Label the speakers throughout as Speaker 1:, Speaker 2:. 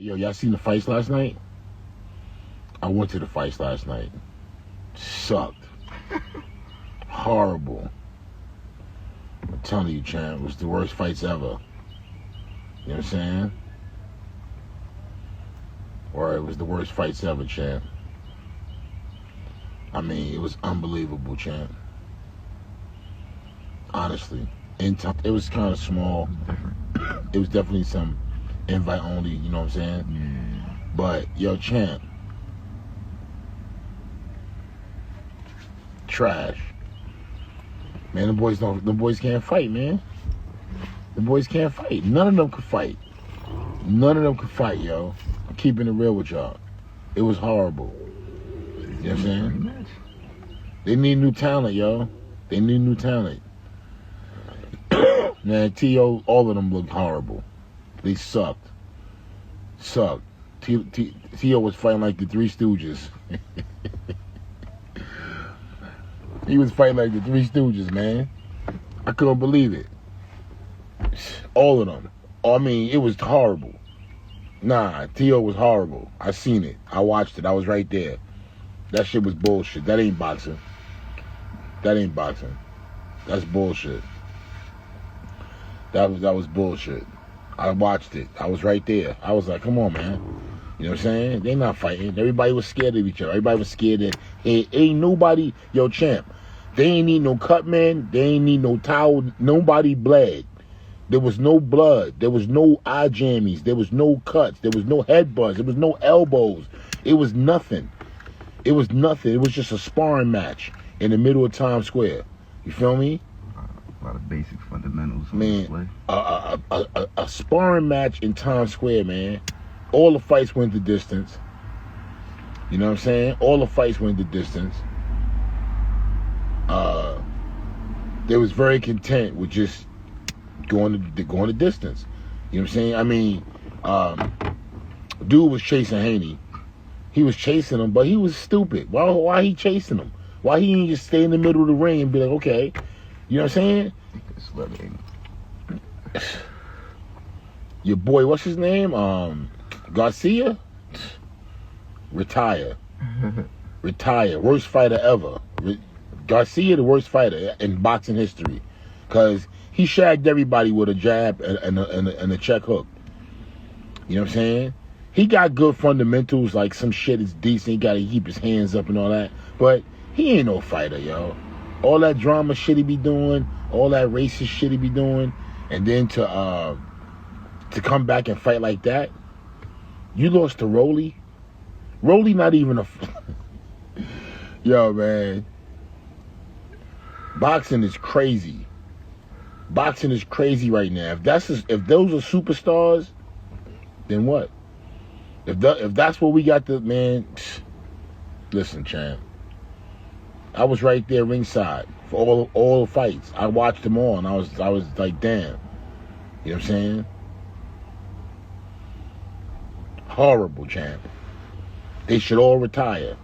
Speaker 1: Yo, y'all seen the fights last night? I went to the fights last night. Sucked. Horrible. I'm telling you, champ, it was the worst fights ever. You know what I'm saying? Or it was the worst fights ever, champ. I mean, it was unbelievable, champ. Honestly. It was kind of small. It was definitely some invite only, you know what I'm saying?
Speaker 2: Yeah.
Speaker 1: But, yo, champ. Trash. Man, the boys can't fight, man. The boys can't fight. None of them could fight. None of them could fight, yo. I'm keeping it real with y'all. It was horrible. You know what I'm saying? They need new talent, yo. They need new talent. Man, T.O., all of them looked horrible. They sucked. Sucked. T.O. was fighting like the Three Stooges. He was fighting like the Three Stooges, man. I couldn't believe it. All of them. I mean, it was horrible. Nah, T.O. was horrible. I seen it. I watched it. I was right there. That shit was bullshit. That ain't boxing. That ain't boxing. That's bullshit. That was bullshit. I watched it. I was right there. I was like, come on, man. You know what I'm saying? They not fighting. Everybody was scared of each other. Everybody was scared that ain't nobody, yo, champ. They ain't need no cut, man. They ain't need no towel. Nobody bled. There was no blood. There was no eye jammies. There was no cuts. There was no headbutts. There was no elbows. It was nothing. It was nothing. It was just a sparring match in the middle of Times Square. You feel me?
Speaker 2: A lot of basic fundamentals on
Speaker 1: Man,
Speaker 2: display.
Speaker 1: a sparring match in Times Square, man. All the fights went the distance. You know what I'm saying? All the fights went the distance. They was very content with just going the distance. You know what I'm saying? I mean, dude was chasing Haney. He was chasing him, but he was stupid. Why he chasing him? Why he didn't just stay in the middle of the ring and be like, okay, you know what I'm saying? Your boy, what's his name? Garcia? Retire. Retire. Worst fighter ever. Garcia, the worst fighter in boxing history. Because he shagged everybody with a jab and a check hook. You know what I'm saying? He got good fundamentals, like some shit is decent. He got to keep his hands up and all that. But he ain't no fighter, yo. All that drama shit he be doing, all that racist shit he be doing, and then to come back and fight like that. You lost to Rolly. Rolly not even a... Yo, man. Boxing is crazy. Boxing is crazy right now. If those are superstars, then what? If that's what we got to, man, listen, champ. I was right there ringside for all the fights. I watched them all, and I was like, damn. You know what I'm saying? Horrible, champ. They should all retire.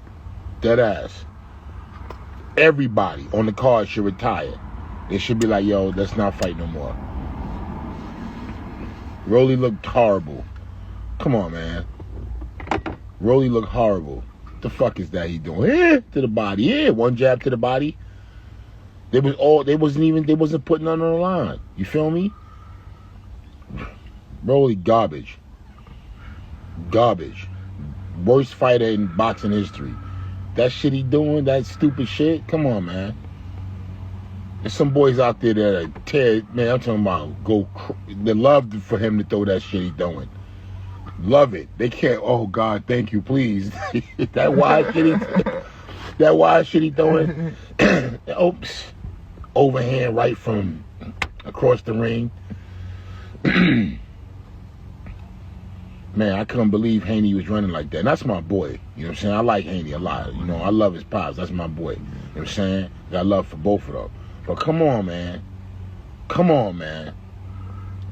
Speaker 1: Dead ass. Everybody on the card should retire. They should be like, yo, let's not fight no more. Rolly looked horrible. Come on, man. Rolly looked horrible. What the fuck is that he doing? To the body. Yeah, one jab to the body. They wasn't putting none on the line. You feel me? Rolly garbage. Garbage. Worst fighter in boxing history. That shit he doing, that stupid shit, come on, man. There's some boys out there that are man, I'm talking about they love for him to throw that shit he doing. Love it. They can't, oh God, thank you, please. that wide shit he throwing. Oops. Overhand right from across the ring. Man, I couldn't believe Haney was running like that. And that's my boy. You know what I'm saying? I like Haney a lot. You know, I love his pops. That's my boy. You know what I'm saying? Got love for both of them. But come on, man. Come on, man.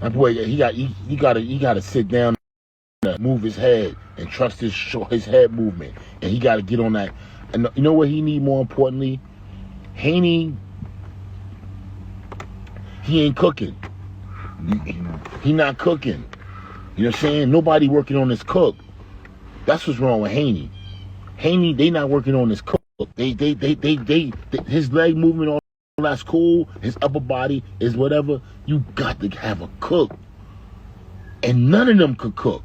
Speaker 1: That boy, he got to sit down and move his head and trust his head movement. And he got to get on that. And you know what he need more importantly? Haney, he ain't cooking. He not cooking. You know what I'm saying? Nobody working on this cook. That's what's wrong with Haney. Haney, they not working on this cook. They his leg movement, all that's cool. His upper body is whatever. You got to have a cook. And none of them could cook.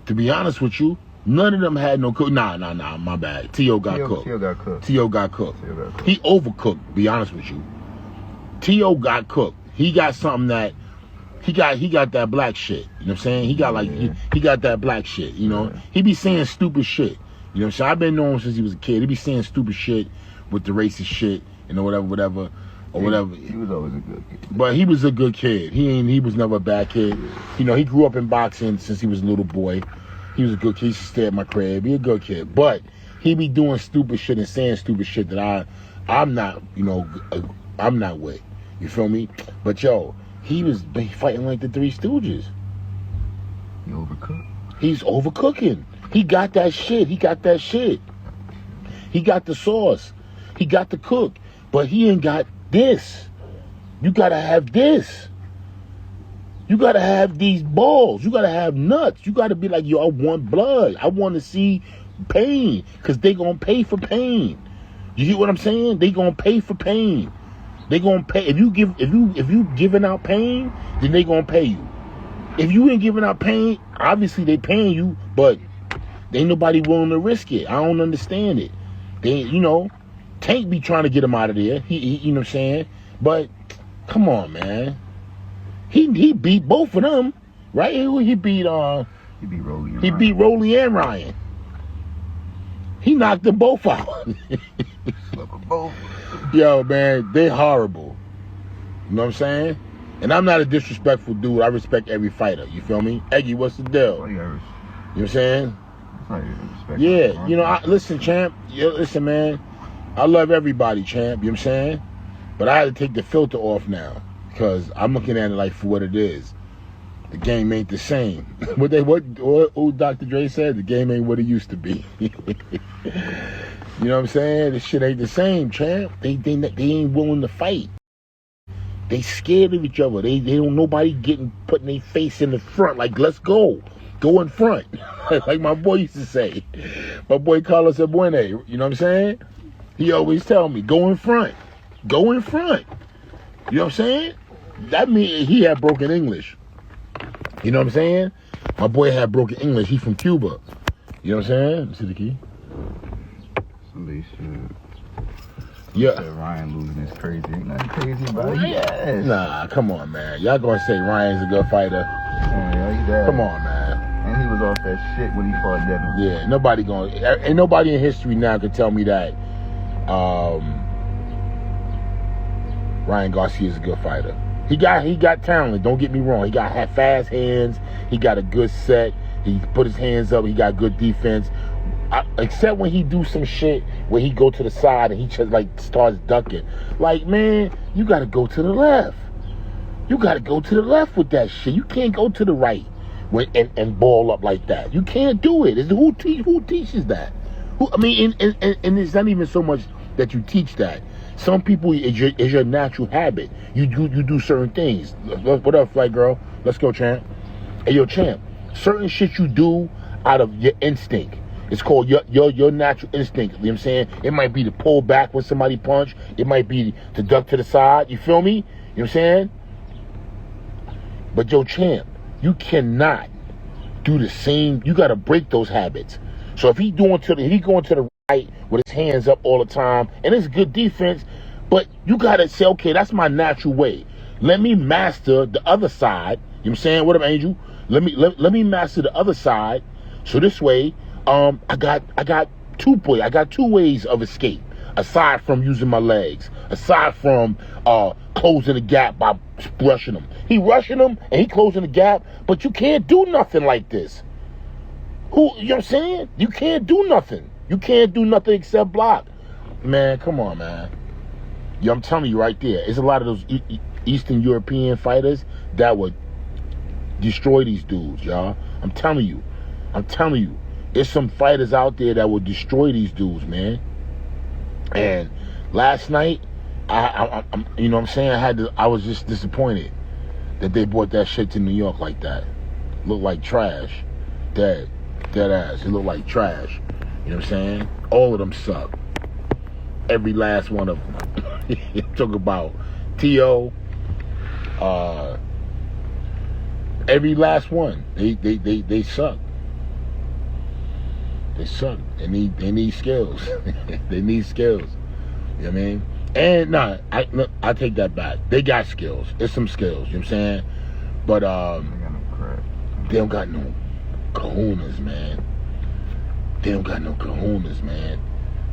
Speaker 1: To be honest with you, none of them had no cook. Nah, my bad. T.O. got cooked.
Speaker 2: T.O. got cooked.
Speaker 1: T.O. got cooked. He overcooked, to be honest with you. T.O. got cooked. He got something that he got that black shit. You know what I'm saying? He got he got that black shit, you know. He be saying stupid shit. You know what I'm saying? I've been knowing him since he was a kid. He be saying stupid shit with the racist shit, you know, whatever. He
Speaker 2: was always a good kid.
Speaker 1: But he was a good kid. He was never a bad kid. You know, he grew up in boxing since he was a little boy. He was a good kid. He used to stay at my crib. He a good kid. But he be doing stupid shit and saying stupid shit that I'm not, you know, I'm not with. You feel me? But yo, he was fighting like the Three Stooges.
Speaker 2: He overcooked.
Speaker 1: He's overcooking. He got that shit. He got that shit. He got the sauce. He got the cook. But he ain't got this. You gotta have this. You gotta have these balls. You gotta have nuts. You gotta be like, yo, I want blood. I want to see pain. Because they gonna pay for pain. You hear what I'm saying? They gonna pay for pain. They gonna pay. If you giving out pain, then they gonna pay you. If you ain't giving out pain, obviously they paying you, but ain't nobody willing to risk it. I don't understand it. They, you know, Tank be trying to get him out of there. He you know what I'm saying? But come on, man. He beat both of them, right? He beat
Speaker 2: Rolly.
Speaker 1: He beat Rolly and Ryan. He knocked them both out.
Speaker 2: Both.
Speaker 1: Yo, man, they horrible. You know what I'm saying? And I'm not a disrespectful dude. I respect every fighter. You feel me? Eggy, what's the deal? You know what I'm saying? Yeah, you know, listen, champ. Listen, man. I love everybody, champ. You know what I'm saying? But I had to take the filter off now because I'm looking at it like for what it is. The game ain't the same. What Dr. Dre said? The game ain't what it used to be. You know what I'm saying? This shit ain't the same, champ. They ain't willing to fight. They scared of each other. They don't nobody putting their face in the front. Like, let's go. Go in front. Like my boy used to say. My boy Carlos Abuene. You know what I'm saying? He always tell me, go in front. Go in front. You know what I'm saying? That means he had broken English. You know what I'm saying? My boy had broken English. He from Cuba. You know what I'm saying? See the key?
Speaker 2: Somebody should.
Speaker 1: Yeah.
Speaker 2: Ryan losing is crazy. Ain't nothing crazy about it. Yes.
Speaker 1: Nah, come on, man. Y'all gonna say Ryan's a good fighter? Come on, man.
Speaker 2: And he was off that shit when he fought Devin.
Speaker 1: Yeah, ain't nobody in history now can tell me that Ryan Garcia is a good fighter. He got talent, don't get me wrong. He got fast hands. He got a good set. He put his hands up. He got good defense. Except when he do some shit where he go to the side and he just like starts ducking. Like, man, you got to go to the left. You got to go to the left with that shit. You can't go to the right and ball up like that. You can't do it. Who teaches that? I mean, and it's not even so much that you teach that. Some people, it's your natural habit. You do certain things. What up, flight girl? Let's go, champ. Hey, yo, champ. Certain shit you do out of your instinct. It's called your natural instinct. You know what I'm saying? It might be to pull back when somebody punch. It might be to duck to the side. You feel me? You know what I'm saying? But yo, champ, you cannot do the same. You got to break those habits. So if he going to the right with his hands up all the time, and it's good defense, but you got to say, okay, that's my natural way. Let me master the other side. You know what I'm saying? What up, Angel? Let me master the other side. So this way, I got two ways of escape aside from using my legs, aside from closing the gap by rushing him. He rushing him and he closing the gap, but you can't do nothing like this. You know what I'm saying? You can't do nothing. You can't do nothing except block. Man, come on, man. Yo, I'm telling you right there, it's a lot of those Eastern European fighters that would destroy these dudes, y'all. I'm telling you. There's some fighters out there that will destroy these dudes, man. And last night, I you know what I'm saying? I was just disappointed that they brought that shit to New York like that. looked like trash. Dead ass. It looked like trash. You know what I'm saying? All of them suck. Every last one of them. Talk about Teo. Every last one. They suck. They suck. They need skills. They need skills. You know what I mean? And I take that back. They got skills. It's some skills. You know what I'm saying? But they don't got no kahunas, man. They don't got no kahunas, man.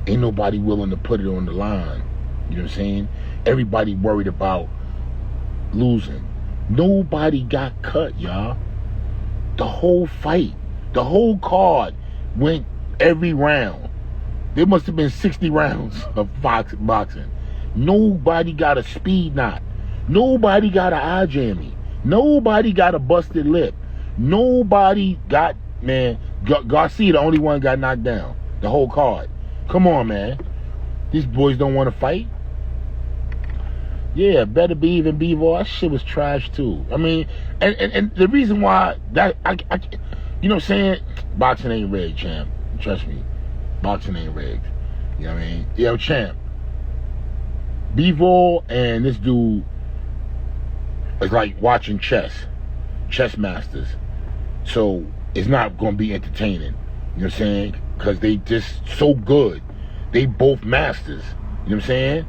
Speaker 1: Ain't nobody willing to put it on the line. You know what I'm saying? Everybody worried about losing. Nobody got cut, y'all. The whole fight, the whole card went every round. There must have been 60 rounds of boxing. Nobody got a speed knot. Nobody got an eye jammy. Nobody got a busted lip. Nobody got, man, Garcia the only one got knocked down. The whole card. Come on, man. These boys don't want to fight. Yeah, better be even Bevo. That shit was trash too. I mean, and the reason why that you know what I'm saying? Boxing ain't rigged, champ. Trust me. Boxing ain't rigged. You know what I mean? Yo, champ. Bevo and this dude is like watching chess masters. So it's not gonna be entertaining. You know what I'm saying? Because they just so good. They both masters. You know what I'm saying?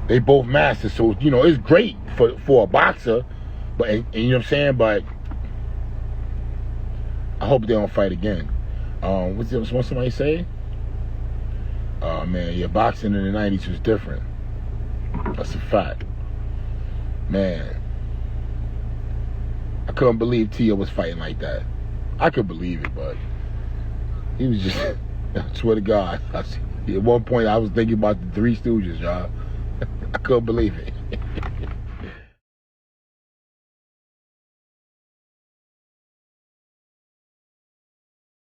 Speaker 1: They both masters. So, you know, it's great for a boxer. But and you know what I'm saying? But I hope they don't fight again. What's somebody say? Oh man, yeah, boxing in the 90s was different. That's a fact. Man. I couldn't believe Teo was fighting like that. I could believe it, but he was just, I swear to God. At one point, I was thinking about the Three Stooges, y'all. I couldn't believe it.